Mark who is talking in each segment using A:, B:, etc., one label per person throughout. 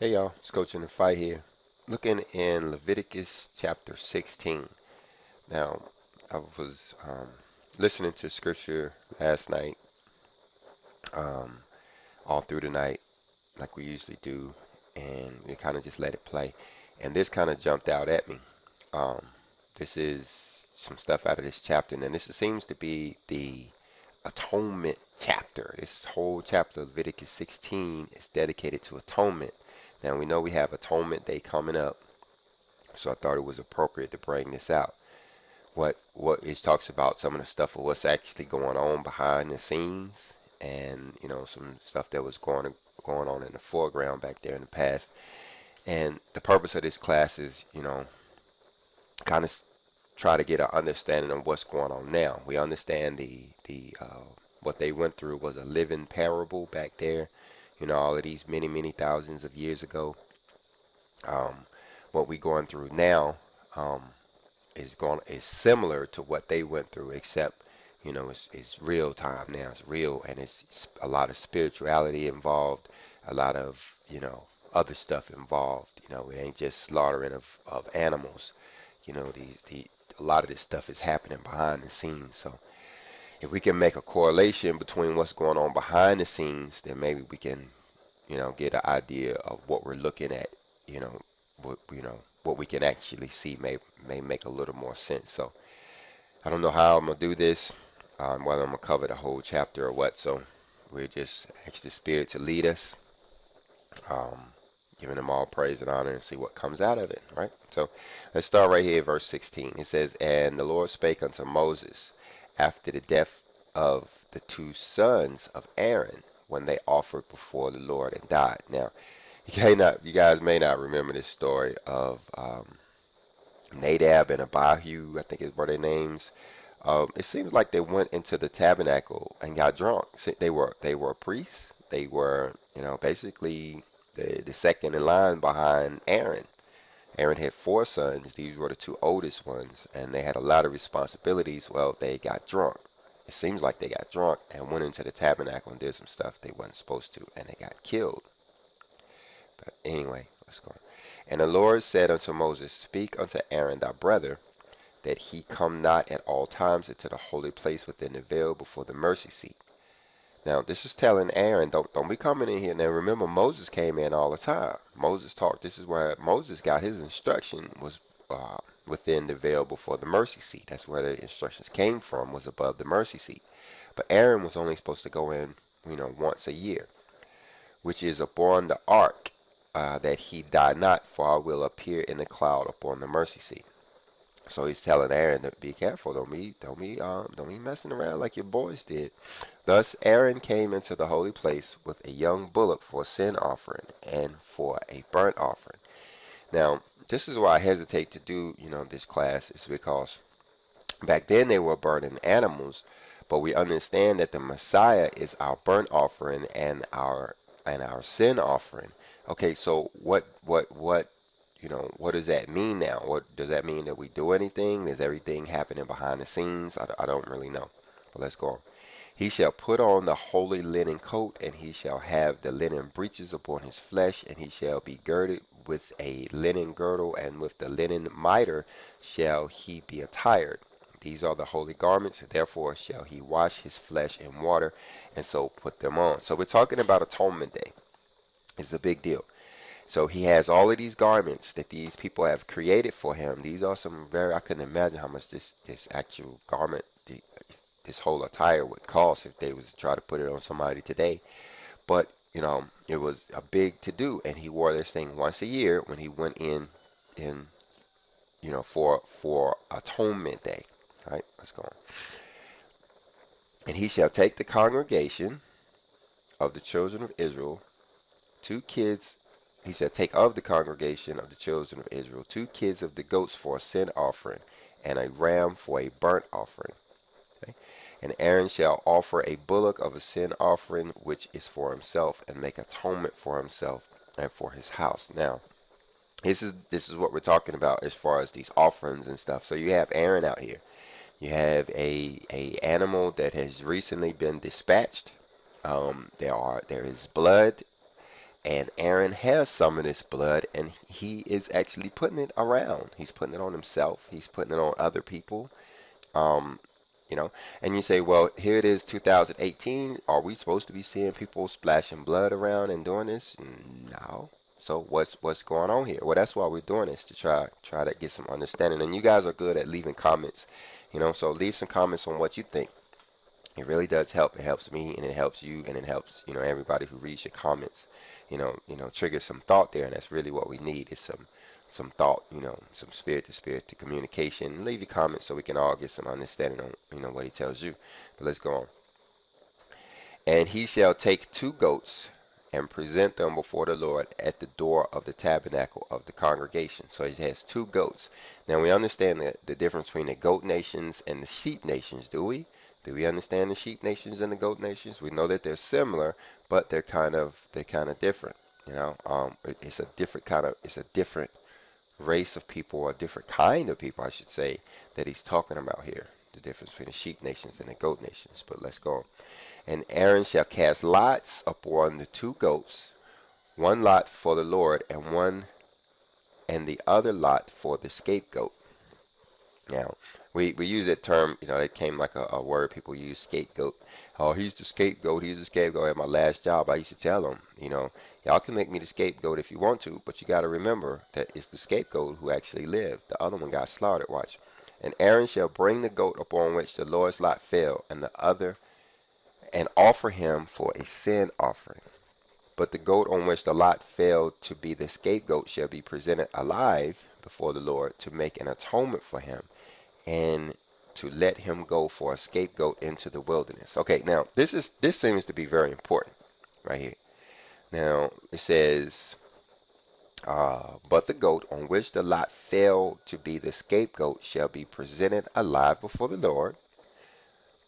A: Hey y'all, it's Coach in the Fight here. Looking in Leviticus chapter 16. Now, I was listening to scripture last night, um, all through the night, like we usually do, and we kind of just let it play. And this kind of jumped out at me. Um, this is some stuff out of this chapter, and this seems to be the atonement chapter. This whole chapter of Leviticus 16 is dedicated to atonement. Now, we know we have Atonement Day coming up. So I thought it was appropriate to bring this out. What it talks about some of the stuff of what's actually going on behind the scenes, and some stuff that was going on in the foreground back there in the past. And the purpose of this class is, kind of try to get an understanding of what's going on now. We understand the what they went through was a living parable back there. All of these many thousands of years ago. Um, what we're going through now. Is similar to what they went through, except it's real time now. It's real, and it's a lot of spirituality involved, a lot of other stuff involved. It ain't just slaughtering of animals. The a lot of this stuff is happening behind the scenes. So if we can make a correlation between what's going on behind the scenes, then maybe we can get an idea of what we're looking at. You know, what we can actually see may make a little more sense. So I don't know how I'm gonna do this, whether I'm gonna cover the whole chapter or what. So we're just ask the Spirit to lead us, um, giving Him all praise and honor, and see what comes out of it. Right. So let's start right here, verse 16. It says, "And the Lord spake unto Moses after the death of the two sons of Aaron, when they offered before the Lord and died." Now, you guys may not remember this story of Nadab and Abihu, I think is were their names. It seems like they went into the tabernacle and got drunk. They were priests. They were basically the second in line behind Aaron. Aaron had four sons. These were the two oldest ones, and they had a lot of responsibilities. Well, they got drunk. It seems like they got drunk and went into the tabernacle and did some stuff they wasn't supposed to, and they got killed. But anyway, let's go. And the Lord said unto Moses, Speak unto Aaron thy brother, that he come not at all times into the holy place within the veil before the mercy seat. Now, this is telling Aaron, don't be coming in here. Now, remember, Moses came in all the time. Moses talked. This is where Moses got his instruction was within the veil before the mercy seat. That's where the instructions came from, was above the mercy seat. But Aaron was only supposed to go in, once a year, which is upon the ark, that he die not, for I will appear in the cloud upon the mercy seat. So he's telling Aaron to be careful. Don't be messing around like your boys did. Thus Aaron came into the holy place with a young bullock for a sin offering and for a burnt offering. Now, this is why I hesitate to do, this class is because back then they were burning animals, but we understand that the Messiah is our burnt offering and our sin offering. Okay, so what does that mean now? What does that mean that we do anything? Is everything happening behind the scenes? I don't really know. But let's go on. He shall put on the holy linen coat, and he shall have the linen breeches upon his flesh, and he shall be girded with a linen girdle, and with the linen mitre shall he be attired. These are the holy garments, therefore shall he wash his flesh in water, and so put them on. So we're talking about Atonement Day. It's a big deal. So he has all of these garments that these people have created for him. These are some I couldn't imagine how much this actual garment, this whole attire would cost if they was to try to put it on somebody today. But it was a big to do, and he wore this thing once a year when he went in for Atonement Day. All right, let's go on. And he shall take the congregation of the children of Israel, two kids. He shall take of the congregation of the children of Israel two kids of the goats for a sin offering, and a ram for a burnt offering. Okay? And Aaron shall offer a bullock of a sin offering, which is for himself, and make atonement for himself and for his house. Now, this is what we're talking about as far as these offerings and stuff. So you have Aaron out here. You have a animal that has recently been dispatched. There is blood. And Aaron has some of this blood, and he is actually putting it around. He's putting it on himself. He's putting it on other people. Um, you know, and you say, well, here it is, 2018. Are we supposed to be seeing people splashing blood around and doing this? No. So what's going on here? Well, that's why we're doing this, to try to get some understanding. And you guys are good at leaving comments, so leave some comments on what you think. It really does help. It helps me, and it helps you, and it helps everybody who reads your comments. Trigger some thought there, and that's really what we need, is some thought, some spirit to communication. Leave your comments so we can all get some understanding on what he tells you. But let's go on. And he shall take 2 goats and present them before the Lord at the door of the tabernacle of the congregation. So he has 2 goats. Now we understand the difference between the goat nations and the sheep nations, do we? Do we understand the sheep nations and the goat nations? We know that they're similar, but they're kind of different. It's a different race of people, or a different kind of people, I should say, that he's talking about here. The difference between the sheep nations and the goat nations. But let's go on. And Aaron shall cast lots upon the 2 goats, one lot for the Lord, and the other lot for the scapegoat. Now, we use that term, it came like a word people use, scapegoat. Oh, he's the scapegoat, he's the scapegoat. At my last job, I used to tell them, y'all can make me the scapegoat if you want to, but you got to remember that it's the scapegoat who actually lived. The other one got slaughtered, watch. And Aaron shall bring the goat upon which the Lord's lot fell, and offer him for a sin offering. But the goat on which the lot fell to be the scapegoat shall be presented alive before the Lord, to make an atonement for him, and to let him go for a scapegoat into the wilderness. Okay, now this seems to be very important right here. Now it says, but the goat on which the lot fell to be the scapegoat shall be presented alive before the Lord,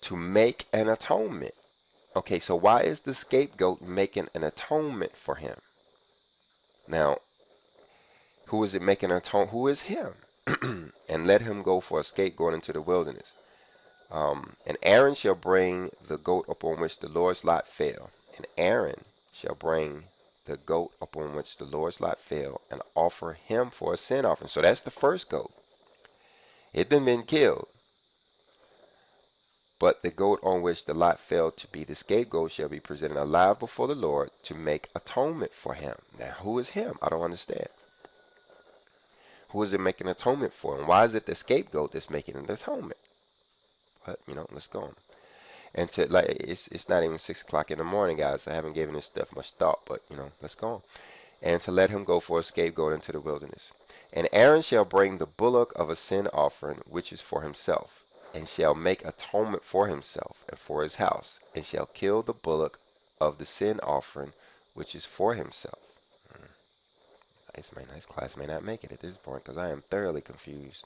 A: to make an atonement. Okay, so why is the scapegoat making an atonement for him? Now, who is it making an atonement? Who is him? And let him go for a scapegoat into the wilderness. And Aaron shall bring the goat upon which the Lord's lot fell. And Aaron shall bring the goat upon which the Lord's lot fell, and offer him for a sin offering. So that's the first goat. It done been killed. But the goat on which the lot fell to be the scapegoat shall be presented alive before the Lord, to make atonement for him. Now, who is him? I don't understand. Who is it making atonement for? And why is it the scapegoat that's making an atonement? But, let's go on. And it's not even 6 o'clock in the morning, guys. I haven't given this stuff much thought, but, let's go on. And to let him go for a scapegoat into the wilderness. And Aaron shall bring the bullock of a sin offering, which is for himself, and shall make atonement for himself and for his house, and shall kill the bullock of the sin offering, which is for himself. This class may not make it at this point, because I am thoroughly confused.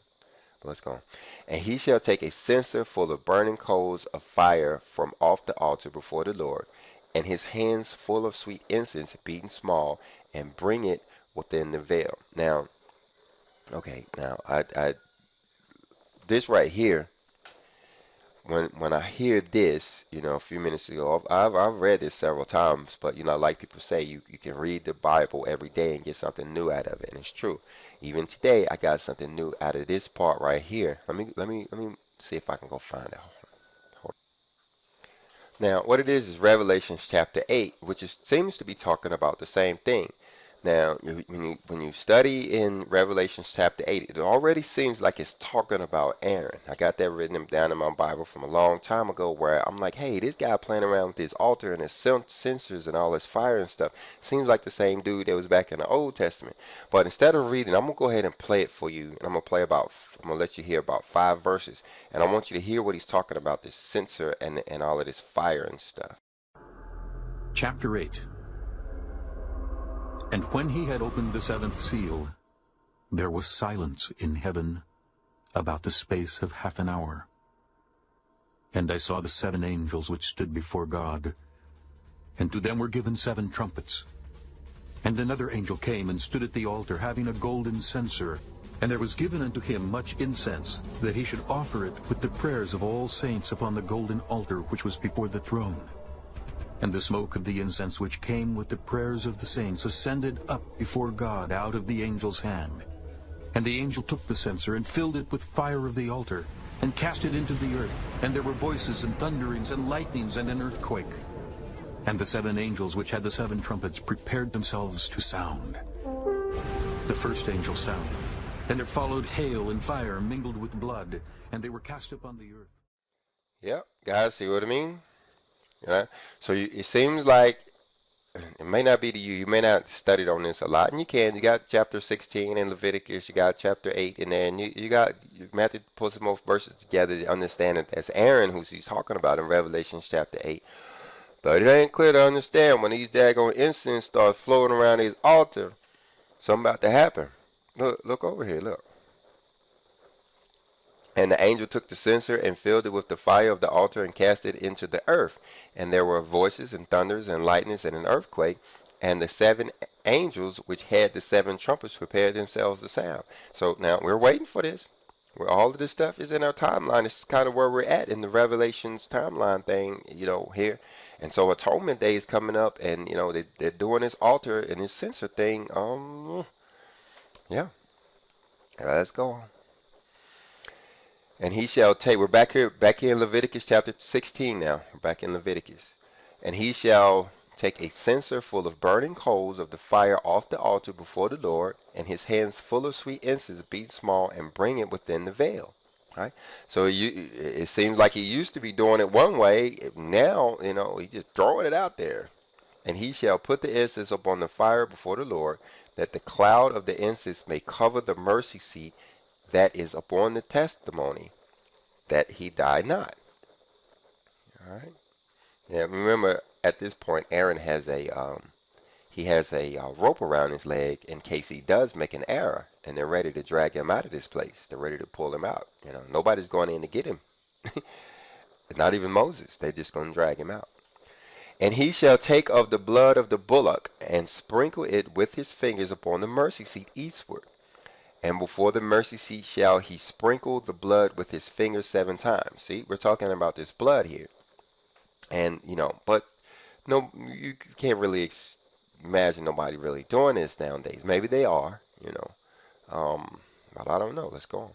A: But let's go on. And he shall take a censer full of burning coals of fire from off the altar before the Lord, and his hands full of sweet incense beaten small, and bring it within the veil. Now, okay, this right here, when I hear this, a few minutes ago, I've read this several times, but like people say, you can read the Bible every day and get something new out of it, and it's true. Even today, I got something new out of this part right here. Let me see if I can go find it. Now, what it is Revelation chapter 8, which seems to be talking about the same thing. Now, when you study in Revelation chapter 8, it already seems like it's talking about Aaron. I got that written down in my Bible from a long time ago, where I'm like, hey, this guy playing around with his altar and his censers and all this fire and stuff seems like the same dude that was back in the Old Testament. But instead of reading, I'm going to go ahead and play it for you. And I'm going to let you hear about 5 verses. And I want you to hear what he's talking about, this censer and all of this fire and stuff.
B: Chapter 8. And when he had opened the 7th seal, there was silence in heaven about the space of half an hour. And I saw the 7 angels which stood before God, and to them were given 7 trumpets. And another angel came and stood at the altar, having a golden censer, and there was given unto him much incense, that he should offer it with the prayers of all saints upon the golden altar which was before the throne. And the smoke of the incense which came with the prayers of the saints ascended up before God out of the angel's hand. And the angel took the censer and filled it with fire of the altar, and cast it into the earth. And there were voices and thunderings and lightnings and an earthquake. And the 7 angels which had the 7 trumpets prepared themselves to sound. The first angel sounded, and there followed hail and fire mingled with blood, and they were cast upon the earth.
A: Yep, guys, see what I mean? Yeah. So it seems like it may not be to you. You may not studied on this a lot, and you can. You got chapter 16 in Leviticus. You got chapter 8 in there, and you got you have to put some more verses together to understand that that's Aaron who he's talking about in Revelation chapter 8. But it ain't clear to understand when these daggone incense start floating around his altar. Something about to happen. Look over here. Look. And the angel took the censer and filled it with the fire of the altar and cast it into the earth. And there were voices and thunders and lightnings and an earthquake. And the 7 angels which had the 7 trumpets prepared themselves to sound. So now we're waiting for this. Where all of this stuff is in our timeline. This is kind of where we're at in the Revelations timeline thing, here. And so Atonement Day is coming up, and they're doing this altar and this censer thing. Yeah, let's go. And he shall take, we're back here in Leviticus chapter 16 now. We're back in Leviticus. And he shall take a censer full of burning coals of the fire off the altar before the Lord, and his hands full of sweet incense beat small, and bring it within the veil. Right? So it seems like he used to be doing it one way. Now, he's just throwing it out there. And he shall put the incense upon the fire before the Lord, that the cloud of the incense may cover the mercy seat that is upon the testimony, that he die not. All right. Now remember, at this point, Aaron has a rope around his leg in case he does make an error, and they're ready to drag him out of this place. They're ready to pull him out. Nobody's going in to get him. Not even Moses. They're just going to drag him out. And he shall take of the blood of the bullock and sprinkle it with his fingers upon the mercy seat eastward. And before the mercy seat shall he sprinkle the blood with his fingers 7 times. See, we're talking about this blood here. And, but no, you can't really imagine nobody really doing this nowadays. Maybe they are, but I don't know. Let's go on.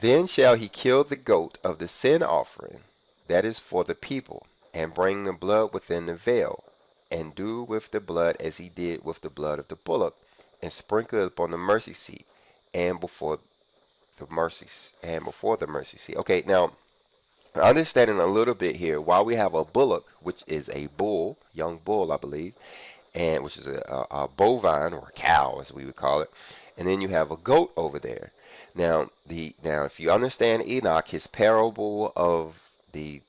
A: Then shall he kill the goat of the sin offering, that is for the people, and bring the blood within the veil, and do with the blood as he did with the blood of the bullock, and sprinkle it upon the mercy seat, and before the mercy seat. Okay, now understanding a little bit here, while we have a bullock, which is a bull, young bull, I believe, and which is a bovine or a cow, as we would call it, and then you have a goat over there. Now, if you understand Enoch, his parable of the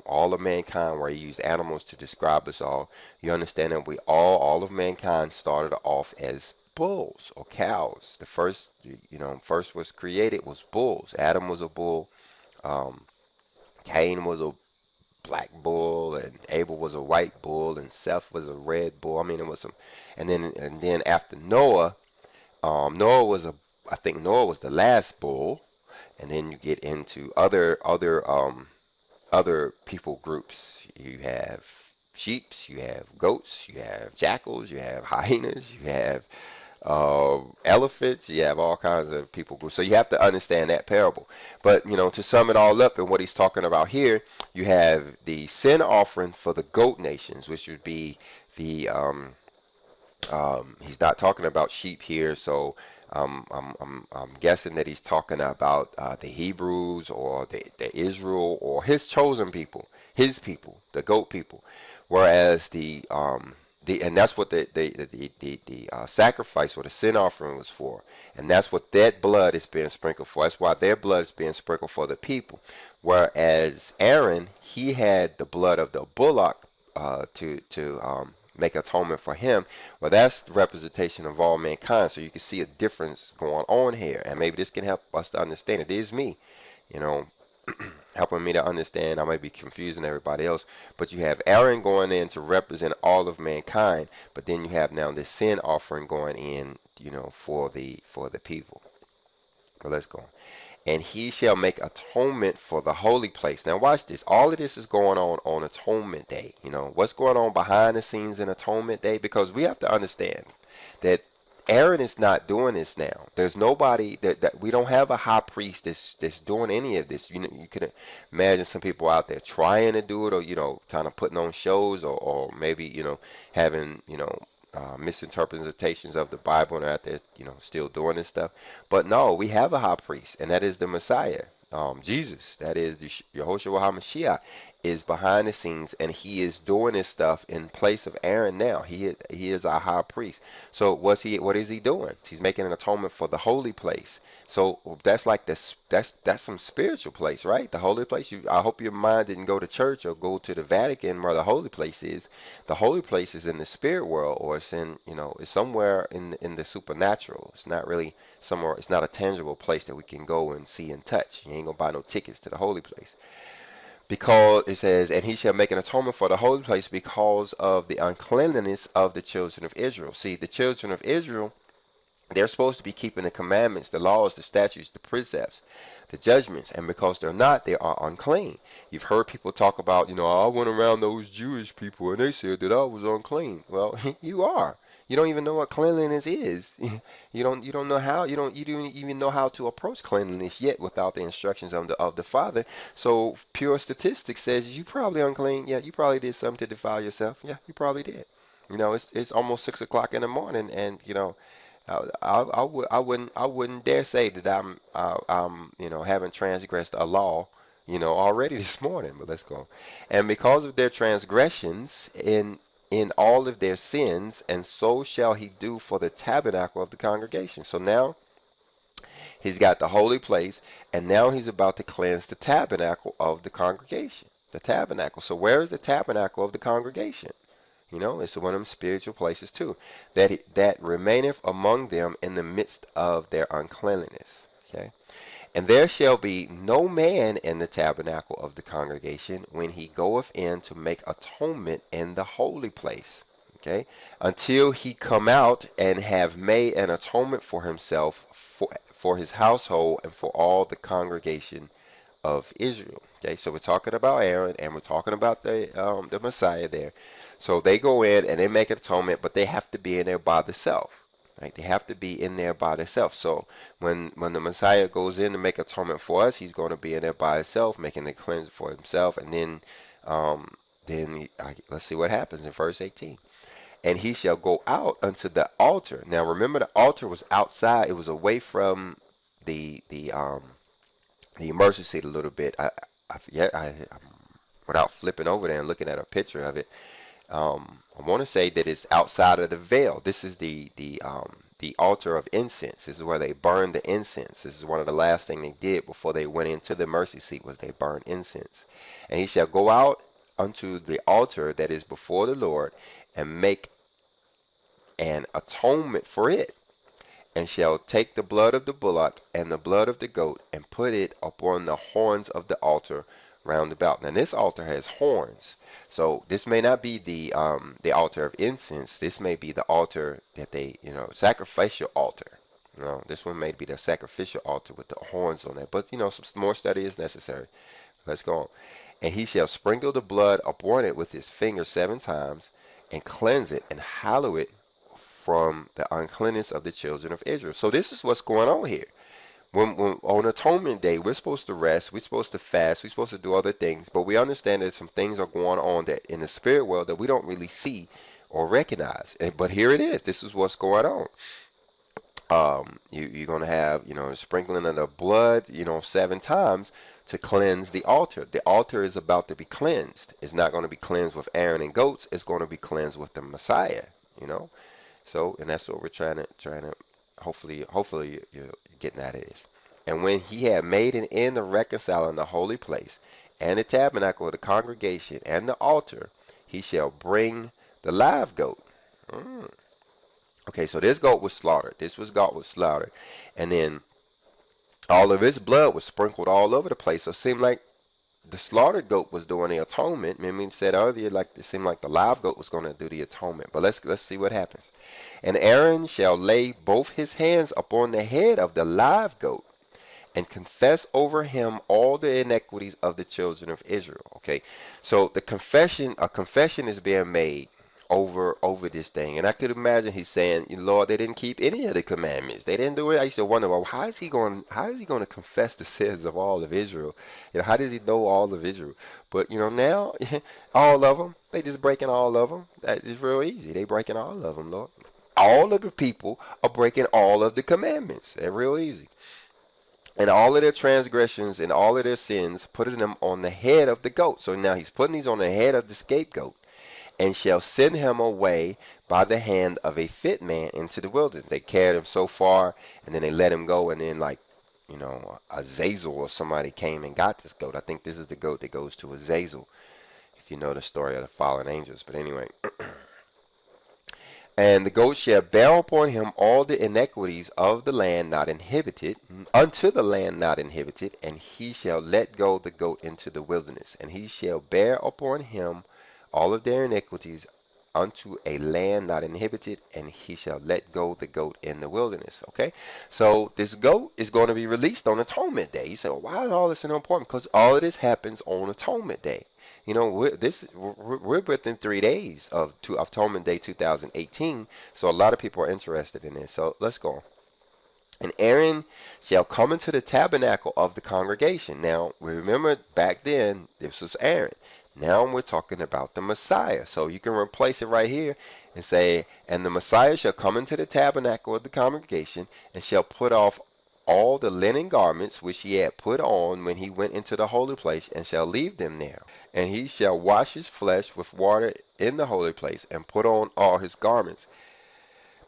A: all of mankind, where he used animals to describe us all, you understand that all of mankind started off as bulls or cows. The first was created was bulls. Adam was a bull. Cain was a black bull, and Abel was a white bull, and Seth was a red bull. I mean, it was some, and then after Noah, I think Noah was the last bull, and then you get into other people groups. You have sheeps, you have goats, you have jackals, you have hyenas, you have elephants, you have all kinds of people groups. So you have to understand that parable. But to sum it all up, and what he's talking about here, you have the sin offering for the goat nations, which would be the he's not talking about sheep here, so I'm guessing that he's talking about the Hebrews or the Israel or his chosen people, his people, the goat people. Whereas and that's what the sacrifice or the sin offering was for, and that's what that blood is being sprinkled for. That's why their blood is being sprinkled for the people. Whereas Aaron, he had the blood of the bullock to make atonement for him. Well, that's the representation of all mankind. So you can see a difference going on here, and maybe this can help us to understand. It is me, helping me to understand. I might be confusing everybody else, but you have Aaron going in to represent all of mankind, but then you have now this sin offering going in, for the people. But let's go on. And he shall make atonement for the holy place. Now watch this. All of this is going on Atonement Day. You know, what's going on behind the scenes in Atonement Day? Because we have to understand that Aaron is not doing this now. There's nobody that we don't have a high priest that's doing any of this. You know, you can imagine some people out there trying to do it, or kind of putting on shows, or maybe having misinterpretations of the Bible, and they're out there still doing this stuff. But no, we have a high priest, and that is the Messiah, Jesus. That is the Yehoshua HaMashiach is behind the scenes, and he is doing this stuff in place of Aaron now. He is our high priest. So what is he doing? He's making an atonement for the holy place. So that's like this. That's some spiritual place, right? The holy place. I hope your mind didn't go to church or go to the Vatican where the holy place is. The holy place is in the spirit world, or it's it's somewhere in the supernatural. It's not really somewhere. It's not a tangible place that we can go and see and touch. You ain't gonna buy no tickets to the holy place. Because it says, and he shall make an atonement for the holy place because of the uncleanliness of the children of Israel. See, the children of Israel, they're supposed to be keeping the commandments, the laws, the statutes, the precepts, the judgments, and because they're not, they are unclean. You've heard people talk about, I went around those Jewish people and they said that I was unclean. Well, you are. You don't even know what cleanliness is. You don't know how you don't even know how to approach cleanliness yet without the instructions of the Father. So pure statistics says you probably unclean. Yeah, you probably did something to defile yourself. Yeah, you probably did. It's almost 6 o'clock in the morning, and I wouldn't dare say that I'm haven't transgressed a law already this morning. But let's go. And because of their transgressions in all of their sins, and so shall he do for the tabernacle of the congregation. So now he's got the holy place, and now he's about to cleanse the tabernacle of the congregation. The tabernacle. So where is the tabernacle of the congregation? It's one of them spiritual places too, that remaineth among them in the midst of their uncleanliness. Okay. And there shall be no man in the tabernacle of the congregation when he goeth in to make atonement in the holy place. Okay. Until he come out and have made an atonement for himself, for his household, and for all the congregation of Israel. Okay, so we're talking about Aaron, and we're talking about the Messiah there. So they go in and they make an atonement, but they have to be in there by themselves. Right? They have to be in there by themselves. So when the Messiah goes in to make atonement for us, he's going to be in there by himself, making the cleanse for himself, and then let's see what happens in verse 18. And he shall go out unto the altar. Now remember, the altar was outside; it was away from the mercy seat a little bit. I forget. Without flipping over there and looking at a picture of it, I want to say that it's outside of the veil. This is the altar of incense. This is where they burned the incense. This is one of the last thing they did before they went into the mercy seat, was they burned incense. And he shall go out unto the altar that is before the Lord and make an atonement for it, and shall take the blood of the bullock and the blood of the goat, and put it upon the horns of the altar round about. Now this altar has horns, so this may not be the altar of incense. This may be the altar that they sacrificial altar. This one may be the sacrificial altar with the horns on it. But some more study is necessary. Let's go on. And he shall sprinkle the blood upon it with his finger 7 times, and cleanse it and hallow it from the uncleanness of the children of Israel. So this is what's going on here. When on Atonement Day, we're supposed to rest, we're supposed to fast, we're supposed to do other things, but we understand that some things are going on that in the spirit world that we don't really see or recognize. But here it is. This is what's going on. You're going to have, sprinkling of the blood, 7 times to cleanse the altar. The altar is about to be cleansed. It's not going to be cleansed with Aaron and goats. It's going to be cleansed with the Messiah. So, and that's what we're trying to, hopefully you're getting at it is. And when he had made an end of reconciling the holy place, and the tabernacle of the congregation, and the altar, he shall bring the live goat. Okay, so this goat was slaughtered. Goat was slaughtered. And then all of its blood was sprinkled all over the place. So it seemed like the slaughtered goat was doing the atonement. Remember, we said earlier, like it seemed like the live goat was going to do the atonement. But let's see what happens. And Aaron shall lay both his hands upon the head of the live goat, and confess over him all the iniquities of the children of Israel. Okay, so a confession is being made over this thing, and I could imagine he's saying, Lord, they didn't keep any of the commandments. They didn't do it. I used to wonder, well, how is he going to confess the sins of all of Israel? How does he know all of Israel? But now, all of them, they just breaking all of them. That is real easy. They breaking all of them, Lord. All of the people are breaking all of the commandments. They're real easy. And all of their transgressions and all of their sins, putting them on the head of the goat. So now he's putting these on the head of the scapegoat, and shall send him away by the hand of a fit man into the wilderness. They carried him so far, and then they let him go, and then Azazel or somebody came and got this goat. I think this is the goat that goes to Azazel, if you know the story of the fallen angels. But anyway, and the goat shall bear upon him all the iniquities of the land not inhabited, unto the land not inhabited, and he shall let go the goat into the wilderness. And he shall bear upon him all of their iniquities unto a land not inhabited, and he shall let go the goat in the wilderness. Okay, so this goat is going to be released on Atonement Day. You say, well, why is all this so important? Because all of this happens on Atonement Day. We're within 3 days of Atonement Day 2018, so a lot of people are interested in this. So let's go on. And Aaron shall come into the tabernacle of the congregation. Now, we remember back then, this was Aaron. Now we're talking about the Messiah. So you can replace it right here and say, and the Messiah shall come into the tabernacle of the congregation, and shall put off all the linen garments which he had put on when he went into the holy place, and shall leave them there. And he shall wash his flesh with water in the holy place, and put on all his garments,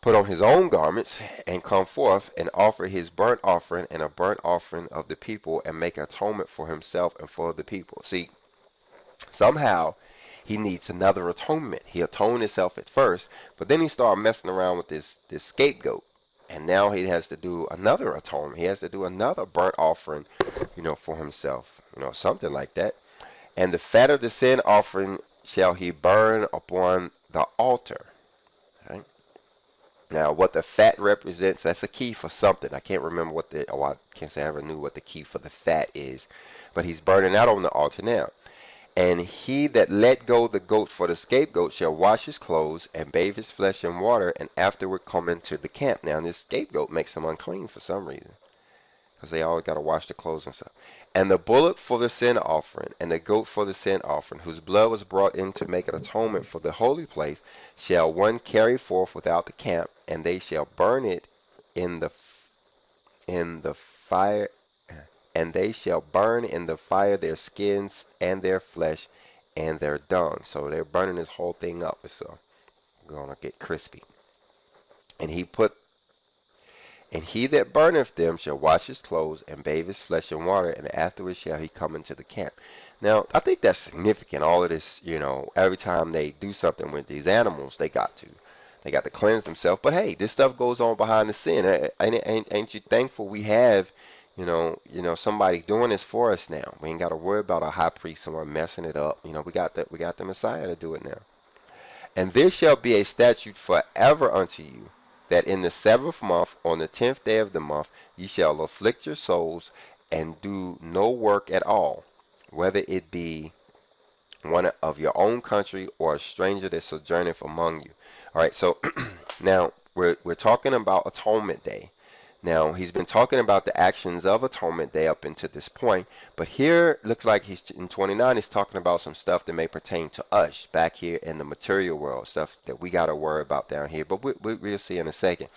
A: put on his own garments, and come forth, and offer his burnt offering and a burnt offering of the people, and make atonement for himself and for the people. See, somehow he needs another atonement. He atoned himself at first, but then he started messing around with this scapegoat. And now he has to do another atonement. He has to do another burnt offering, for himself, something like that. And the fat of the sin offering shall he burn upon the altar. Right? Now, what the fat represents, that's a key for something. I can't remember I can't say I ever knew what the key for the fat is. But he's burning that on the altar now. And he that let go the goat for the scapegoat shall wash his clothes and bathe his flesh in water, and afterward come into the camp. Now, this scapegoat makes him unclean for some reason, because they always got to wash the clothes and stuff. And the bullock for the sin offering, and the goat for the sin offering, whose blood was brought in to make an atonement for the holy place, shall one carry forth without the camp, and they shall burn it in the fire, and they shall burn in the fire their skins and their flesh and their dung. So they're burning this whole thing up. So gonna get crispy. And he put And he that burneth them shall wash his clothes and bathe his flesh in water, and afterwards shall he come into the camp. Now, I think that's significant. All of this, every time they do something with these animals, they got to cleanse themselves. But hey, this stuff goes on behind the scene. Ain't you thankful we have, somebody doing this for us now? We ain't got to worry about a high priest, someone messing it up. We got the Messiah to do it now. And this shall be a statute forever unto you, that in the 7th month, on the 10th day of the month, ye shall afflict your souls, and do no work at all, whether it be one of your own country or a stranger that sojourneth among you. All right, so now we're talking about Atonement Day. Now, he's been talking about the actions of Atonement Day up until this point, but here looks like he's in 29, he's talking about some stuff that may pertain to us back here in the material world, stuff that we got to worry about down here, but we'll see in a second.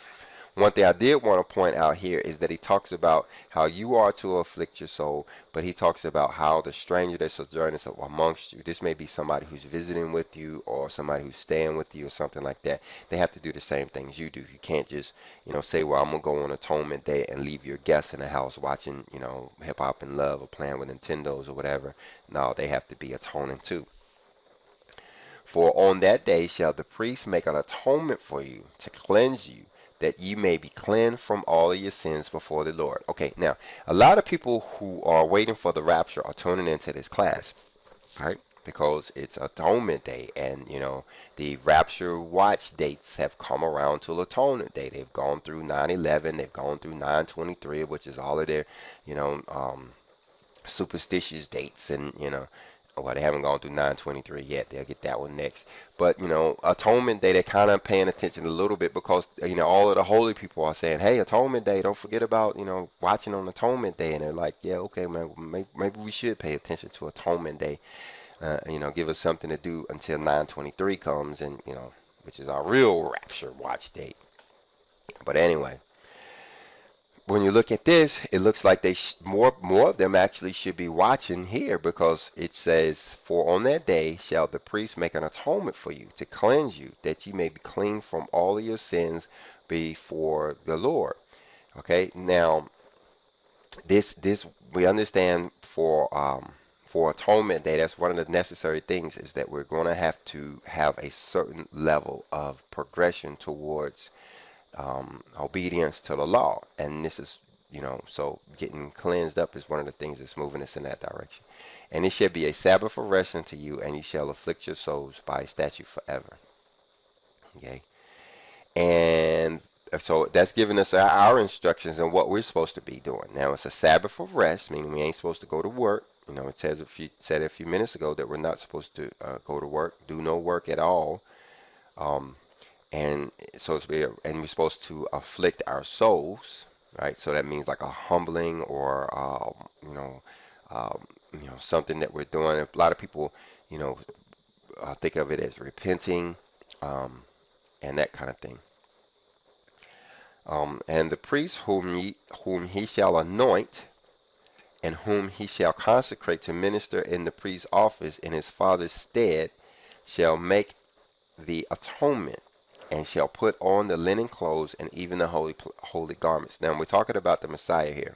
A: One thing I did want to point out here is that he talks about how you are to afflict your soul, but he talks about how the stranger that sojourneth amongst you, this may be somebody who's visiting with you or somebody who's staying with you or something like that. They have to do the same things you do. You can't just, say, well, I'm going to go on Atonement Day and leave your guests in the house watching, Hip Hop and Love or playing with Nintendos or whatever. No, they have to be atoning too. For on that day shall the priest make an atonement for you to cleanse you, that ye may be cleansed from all of your sins before the Lord. Okay, now, a lot of people who are waiting for the rapture are tuning into this class, right? because it's Atonement Day, and the Rapture watch dates have come around to Atonement Day. They've gone through 9/11, they've gone through 9/23, which is all of their you know superstitious dates, and well, they haven't gone through 9/23 yet. They'll get that one next. But Atonement Day, they're kind of paying attention a little bit, because all of the holy people are saying, hey, Atonement Day, don't forget about watching on Atonement Day. And they're like, yeah, okay, man, maybe we should pay attention to Atonement Day. Give us something to do until 9/23 comes, and which is our real rapture watch date. But anyway, when you look at this, it looks like more of them actually should be watching here, because it says, "For on that day shall the priest make an atonement for you to cleanse you, that ye may be clean from all of your sins before the Lord." Okay, now this we understand for atonement day. That's one of the necessary things, is that we're going to have a certain level of progression towards obedience to the law. And this is, so getting cleansed up is one of the things that's moving us in that direction. "And it shall be a Sabbath of rest unto you, and you shall afflict your souls by a statute forever." Okay. And so that's giving us our instructions and what we're supposed to be doing. Now, it's a Sabbath of rest, meaning we ain't supposed to go to work. It said a few minutes ago that we're not supposed to go to work, do no work at all. Um, and so we're supposed to afflict our souls, right? So that means like a humbling, or something that we're doing. A lot of people, you know, think of it as repenting, um, and that kind of thing. "And the priest whom he shall anoint, and whom he shall consecrate to minister in the priest's office in his father's stead, shall make the atonement, and shall put on the linen clothes, and even the holy garments." Now we're talking about the Messiah here,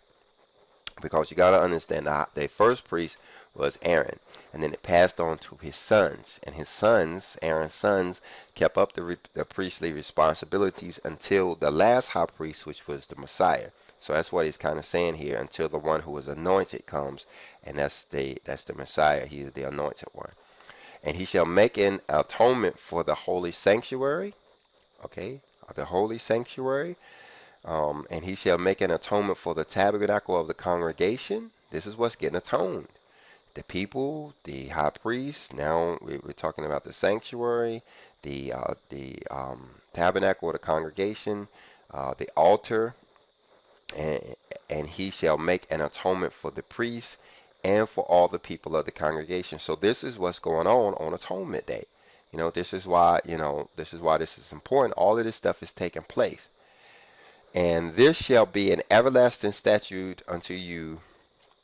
A: because you got to understand that the first priest was Aaron, and then it passed on to his sons, and his sons, Aaron's sons, kept up the priestly responsibilities until the last high priest, which was the Messiah. So that's what he's kind of saying here, until the one who is anointed comes, and that's the Messiah. He is the anointed one. "And he shall make an atonement for the holy sanctuary." Okay, the holy sanctuary. "And he shall make an atonement for the tabernacle of the congregation." This is what's getting atoned. The people, the high priest. Now we're talking about the sanctuary, the tabernacle of the congregation, the altar, and he shall make an atonement for the priest and for all the people of the congregation. So this is what's going on Atonement Day. This is why this is important. All of this stuff is taking place. "And this shall be an everlasting statute unto you,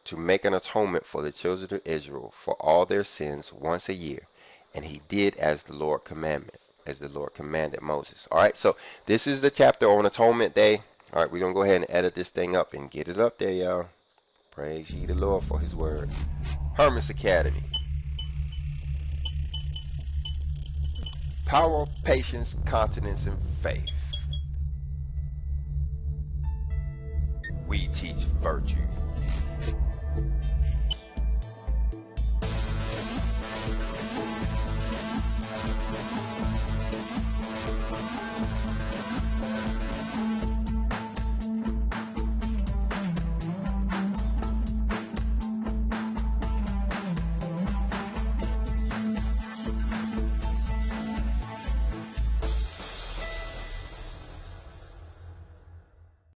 A: to make an atonement for the children of Israel for all their sins once a year." And he did as the Lord commanded Moses. All right, so this is the chapter on Atonement Day. All right, we're going to go ahead and edit this thing up and get it up there, y'all. Praise ye the Lord for his word. Hermes Academy. Power, patience, continence, and faith. We teach virtue.